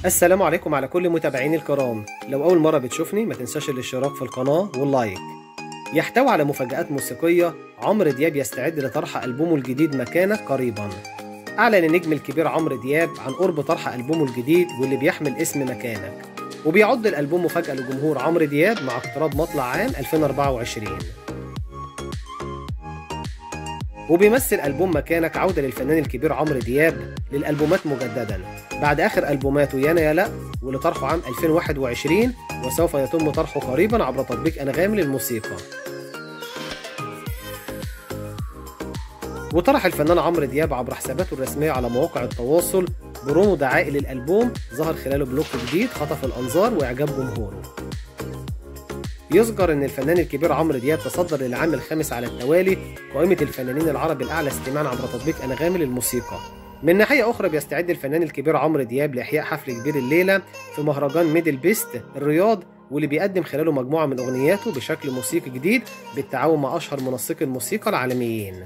السلام عليكم على كل متابعيني الكرام. لو أول مرة بتشوفني ما تنساش الاشتراك في القناة واللايك. يحتوي على مفاجآت موسيقية. عمرو دياب يستعد لطرح ألبومه الجديد مكانك قريبا. أعلن النجم الكبير عمرو دياب عن قرب طرح ألبومه الجديد واللي بيحمل اسم مكانك، وبيعد الألبوم مفاجأة لجمهور عمرو دياب مع اقتراب مطلع عام 2024. وبيمثل ألبوم مكانك عودة للفنان الكبير عمرو دياب للألبومات مجددا بعد آخر ألبوماته يانا يالا واللي طرحه عام 2021، وسوف يتم طرحه قريبا عبر تطبيق أنغامي للموسيقى. وطرح الفنان عمرو دياب عبر حساباته الرسمية على مواقع التواصل برومو دعائي للألبوم ظهر خلاله بلوك جديد خطف الأنظار وإعجاب جمهوره. يذكر ان الفنان الكبير عمرو دياب تصدر للعام الخامس على التوالي قائمة الفنانين العرب الأعلى استماعا عبر تطبيق أنغامي للموسيقى. من ناحية أخرى بيستعد الفنان الكبير عمرو دياب لإحياء حفل كبير الليلة في مهرجان ميدل بيست الرياض، واللي بيقدم خلاله مجموعة من أغنياته بشكل موسيقي جديد بالتعاون مع أشهر منسقي الموسيقى العالميين.